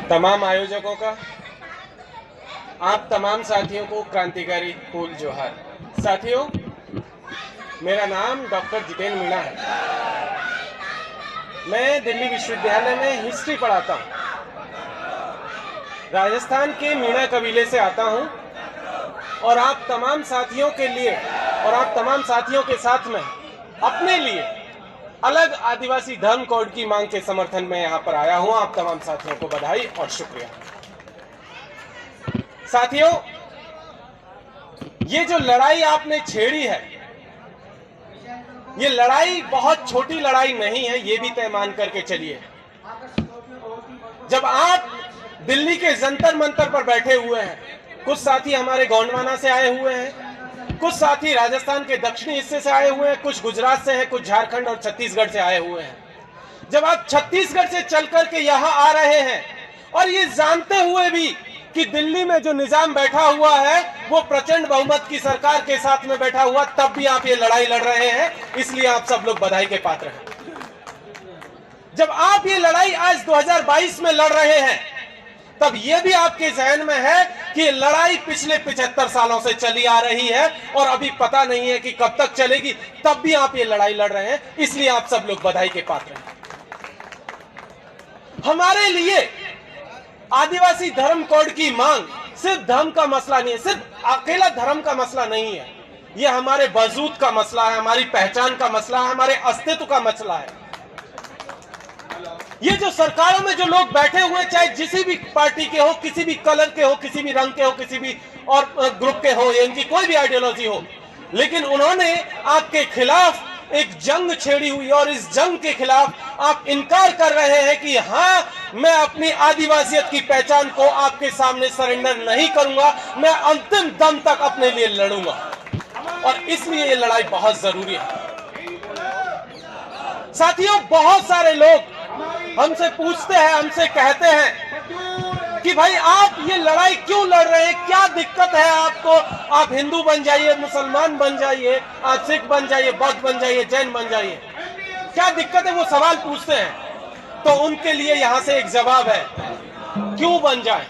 तमाम आयोजकों का, आप तमाम साथियों को क्रांतिकारी फूल जोहार। साथियों, मेरा नाम डॉक्टर जितेंद्र मीणा है। मैं दिल्ली विश्वविद्यालय में हिस्ट्री पढ़ाता हूँ। राजस्थान के मीणा कबीले से आता हूँ और आप तमाम साथियों के लिए और आप तमाम साथियों के साथ में अपने लिए अलग आदिवासी धर्म कोड की मांग के समर्थन में यहाँ पर आया हूँ। आप तमाम साथियों को बधाई और शुक्रिया। साथियों, ये जो लड़ाई आपने छेड़ी है, ये लड़ाई बहुत छोटी लड़ाई नहीं है, ये भी तय मान करके चलिए। जब आप दिल्ली के जंतर मंतर पर बैठे हुए हैं, कुछ साथी हमारे गोंडवाना से आए हुए हैं, कुछ साथी राजस्थान के दक्षिणी हिस्से से आए हुए हैं, कुछ गुजरात से हैं, कुछ झारखंड और छत्तीसगढ़ से आए हुए हैं। जब आप छत्तीसगढ़ से चल करके यहां आ रहे हैं और ये जानते हुए भी कि दिल्ली में जो निजाम बैठा हुआ है वो प्रचंड बहुमत की सरकार के साथ में बैठा हुआ, तब भी आप ये लड़ाई लड़ रहे हैं, इसलिए आप सब लोग बधाई के पात्र हैं। जब आप ये लड़ाई आज 2022 में लड़ रहे हैं, तब ये भी आपके जहन में है कि ये लड़ाई पिछले 75 सालों से चली आ रही है और अभी पता नहीं है कि कब तक चलेगी, तब भी आप ये लड़ाई लड़ रहे हैं, इसलिए आप सब लोग बधाई के पात्र हैं। हमारे लिए आदिवासी धर्म कोड की मांग सिर्फ धर्म का मसला नहीं है, सिर्फ अकेला धर्म का मसला नहीं है, ये हमारे वजूद का मसला है, हमारी पहचान का मसला है, हमारे अस्तित्व का मसला है। ये जो सरकारों में जो लोग बैठे हुए, चाहे किसी भी पार्टी के हो, किसी भी कलर के हो, किसी भी रंग के हो, किसी भी और ग्रुप के हो, इनकी कोई भी आइडियोलॉजी हो, लेकिन उन्होंने आपके खिलाफ एक जंग छेड़ी हुई और इस जंग के खिलाफ आप इनकार कर रहे हैं कि हाँ, मैं अपनी आदिवासियत की पहचान को आपके सामने सरेंडर नहीं करूंगा, मैं अंतिम दम तक अपने लिए लड़ूंगा। और इसलिए ये लड़ाई बहुत जरूरी है। साथियों, बहुत सारे लोग हमसे पूछते हैं, हमसे कहते हैं कि भाई आप ये लड़ाई क्यों लड़ रहे हैं, क्या दिक्कत है आपको, आप हिंदू बन जाइए, मुसलमान बन जाइए, आप सिख बन जाइए, बौद्ध बन जाइए, जैन बन जाइए, क्या दिक्कत है, वो सवाल पूछते हैं। तो उनके लिए यहां से एक जवाब है, क्यों बन जाए।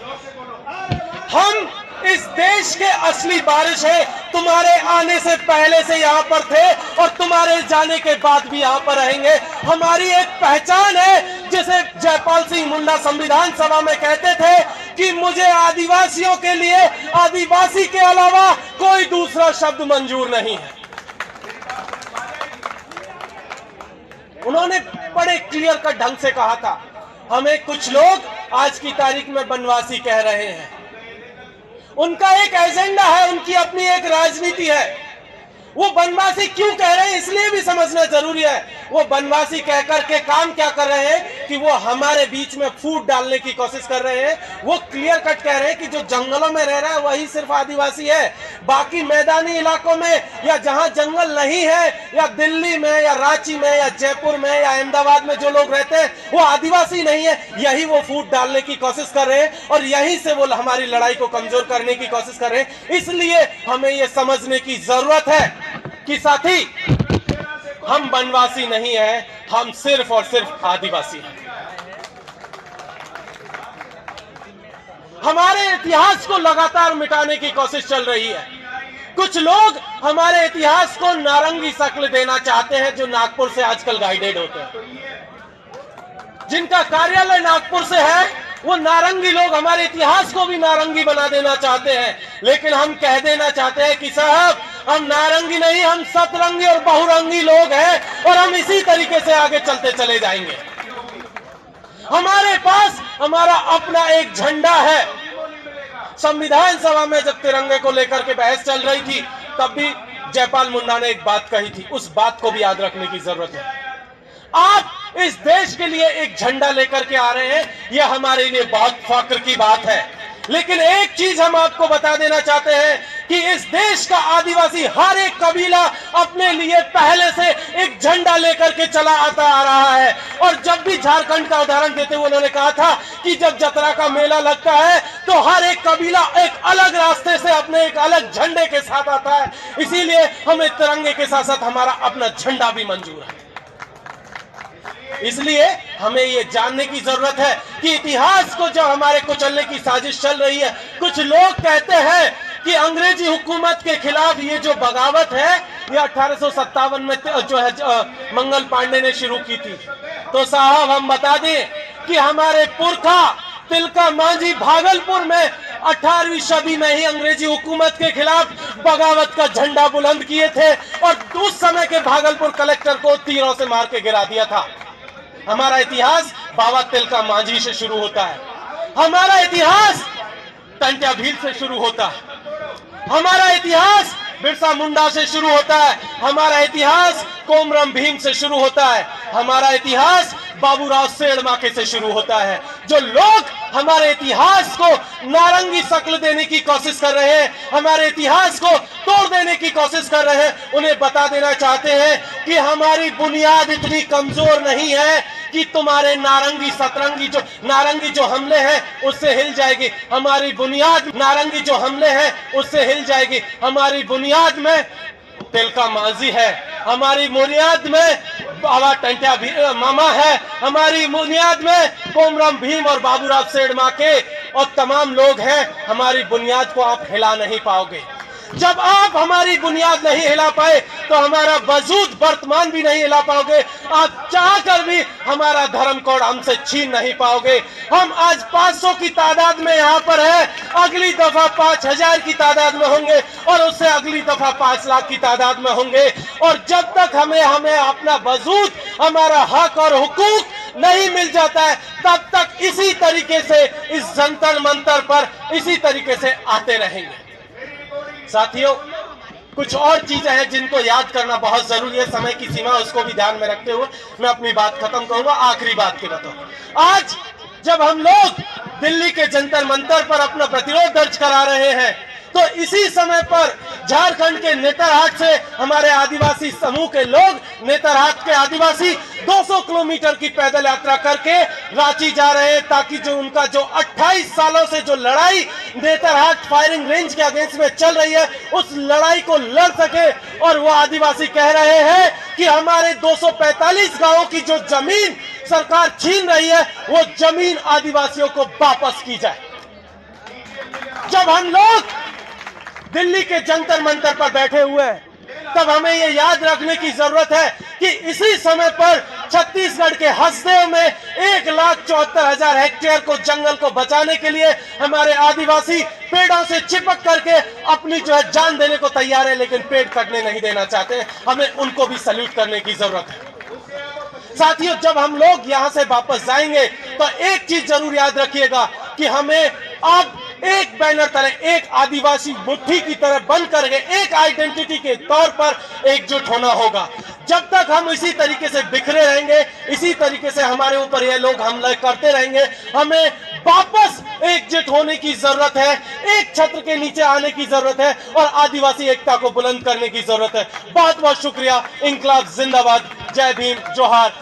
हम इस देश के असली वारिस है, तुम्हारे आने से पहले से यहाँ पर थे और तुम्हारे जाने के बाद भी यहाँ पर रहेंगे। हमारी एक पहचान है, जिसे जयपाल सिंह मुंडा संविधान सभा में कहते थे कि मुझे आदिवासियों के लिए आदिवासी के अलावा कोई दूसरा शब्द मंजूर नहीं है। उन्होंने बड़े क्लियर कट ढंग से कहा था। हमें कुछ लोग आज की तारीख में बनवासी कह रहे हैं, उनका एक एजेंडा है, उनकी अपनी एक राजनीति है। वो बनवासी क्यों कह रहे हैं, इसलिए भी समझना जरूरी है। वो बनवासी कहकर के काम क्या कर रहे हैं कि वो हमारे बीच में फूट डालने की कोशिश कर रहे हैं। वो क्लियर कट कह रहे हैं कि जो जंगलों में रह रहा है वही सिर्फ आदिवासी है, बाकी मैदानी इलाकों में या जहां जंगल नहीं है, या दिल्ली में या रांची में या जयपुर में या अहमदाबाद में जो लोग रहते हैं वो आदिवासी नहीं है। यही वो फूट डालने की कोशिश कर रहे हैं और यहीं से वो हमारी लड़ाई को कमजोर करने की कोशिश कर रहे हैं। इसलिए हमें ये समझने की जरूरत है कि साथी, हम बनवासी नहीं हैं, हम सिर्फ और सिर्फ आदिवासी हैं। हमारे इतिहास को लगातार मिटाने की कोशिश चल रही है। कुछ लोग हमारे इतिहास को नारंगी शक्ल देना चाहते हैं, जो नागपुर से आजकल गाइडेड होते हैं, जिनका कार्यालय नागपुर से है। वो नारंगी लोग हमारे इतिहास को भी नारंगी बना देना चाहते हैं, लेकिन हम कह देना चाहते हैं कि साहब, हम नारंगी नहीं, हम सतरंगी और बहुरंगी लोग हैं और हम इसी तरीके से आगे चलते चले जाएंगे। हमारे पास हमारा अपना एक झंडा है। संविधान सभा में जब तिरंगे को लेकर के बहस चल रही थी, तब भी जयपाल मुंडा ने एक बात कही थी, उस बात को भी याद रखने की जरूरत है। आप इस देश के लिए एक झंडा लेकर के आ रहे हैं, यह हमारे लिए बहुत फख्र की बात है। लेकिन एक चीज हम आपको बता देना चाहते हैं कि इस देश का आदिवासी हर एक कबीला अपने लिए पहले से एक झंडा लेकर के चला आता आ रहा है। और जब भी झारखंड का उदाहरण देते हुए उन्होंने कहा था कि जब जतरा का मेला लगता है तो हर एक कबीला एक अलग रास्ते से अपने एक अलग झंडे के साथ आता है। इसीलिए हमें तिरंगे के साथ साथ हमारा अपना झंडा भी मंजूर है। इसलिए हमें ये जानने की जरूरत है कि इतिहास को जो हमारे कुचलने की साजिश चल रही है, कुछ लोग कहते हैं कि अंग्रेजी हुकूमत के खिलाफ ये जो बगावत है ये 1857 में जो है मंगल पांडे ने शुरू की थी। तो साहब हम बता दें कि हमारे पुरखा तिलका मांझी भागलपुर में 18वीं सदी में ही अंग्रेजी हुकूमत के खिलाफ बगावत का झंडा बुलंद किए थे और उस समय के भागलपुर कलेक्टर को तीरों से मार के गिरा दिया था। हमारा इतिहास बाबा तिलका मांझी से शुरू होता है, हमारा इतिहास टंट्या भील से शुरू होता है, हमारा इतिहास बिरसा मुंडा से शुरू होता है, हमारा इतिहास कोमरम भीम से शुरू होता है, हमारा इतिहास बाबूराव सेठमाके से शुरू होता है। जो लोग हमारे इतिहास को नारंगी शक्ल देने की कोशिश कर रहे हैं, हमारे इतिहास को तोड़ देने की कोशिश कर रहे हैं, उन्हें बता देना चाहते हैं कि हमारी बुनियाद इतनी कमजोर नहीं है कि तुम्हारे नारंगी जो हमले हैं उससे हिल जाएगी। हमारी बुनियाद नारंगी जो हमले हैं उससे हिल जाएगी। हमारी बुनियाद में तिलका मांझी है, हमारी बुनियाद में बाबा टंट्या मामा है, हमारी बुनियाद में कोमरम भीम और बाबूराव सेठमाके और तमाम लोग हैं। हमारी बुनियाद को आप हिला नहीं पाओगे। जब आप हमारी बुनियाद नहीं हिला पाए तो हमारा वजूद वर्तमान भी नहीं हिला पाओगे। आप चाहकर भी हमारा धर्म कोड हमसे छीन नहीं पाओगे। हम आज 500 की तादाद में यहाँ पर है, अगली दफा 5000 की तादाद में होंगे और उससे अगली दफा 5 लाख की तादाद में होंगे। और जब तक हमें अपना वजूद, हमारा हक और हुकूक नहीं मिल जाता है, तब तक इसी तरीके से इस जंतर मंतर पर इसी तरीके से आते रहेंगे। साथियों, कुछ और चीजें हैं जिनको याद करना बहुत जरूरी है। समय की सीमा उसको भी ध्यान में रखते हुए मैं अपनी बात खत्म करूंगा। आखिरी बात के बताऊं, आज जब हम लोग दिल्ली के जंतर मंतर पर अपना प्रतिरोध दर्ज करा रहे हैं तो इसी समय पर झारखंड के नेतरहाट से हमारे आदिवासी समूह के लोग, नेतरहाट के आदिवासी 200 किलोमीटर की पैदल यात्रा करके रांची जा रहे हैं ताकि जो उनका जो 28 सालों से जो लड़ाई नेतरहाट फायरिंग रेंज के अगेंस्ट में चल रही है उस लड़ाई को लड़ सके। और वो आदिवासी कह रहे हैं कि हमारे 245 गांवों की जो जमीन सरकार छीन रही है वो जमीन आदिवासियों को वापस की जाए। जब हम लोग दिल्ली के जंतर मंतर पर बैठे हुए हैं तब हमें ये याद रखने की जरूरत है कि इसी समय पर छत्तीसगढ़ के हसदेव में 1,74,000 हेक्टेयर को जंगल को बचाने के लिए हमारे आदिवासी पेड़ों से चिपक करके अपनी जो है जान देने को तैयार है, लेकिन पेड़ कटने नहीं देना चाहते। हमें उनको भी सल्यूट करने की जरूरत है। साथियों, जब हम लोग यहाँ से वापस जाएंगे तो एक चीज जरूर याद रखिएगा कि हमें अब एक बैनर तले, एक आदिवासी मुट्ठी की तरह बन करके एक आइडेंटिटी के तौर पर एकजुट होना होगा। जब तक हम इसी तरीके से बिखरे रहेंगे, इसी तरीके से हमारे ऊपर ये लोग हमला करते रहेंगे, हमें वापस एकजुट होने की जरूरत है, एक छत्र के नीचे आने की जरूरत है और आदिवासी एकता को बुलंद करने की जरूरत है। बहुत बहुत शुक्रिया। इंकलाब जिंदाबाद। जय भीम, जोहार।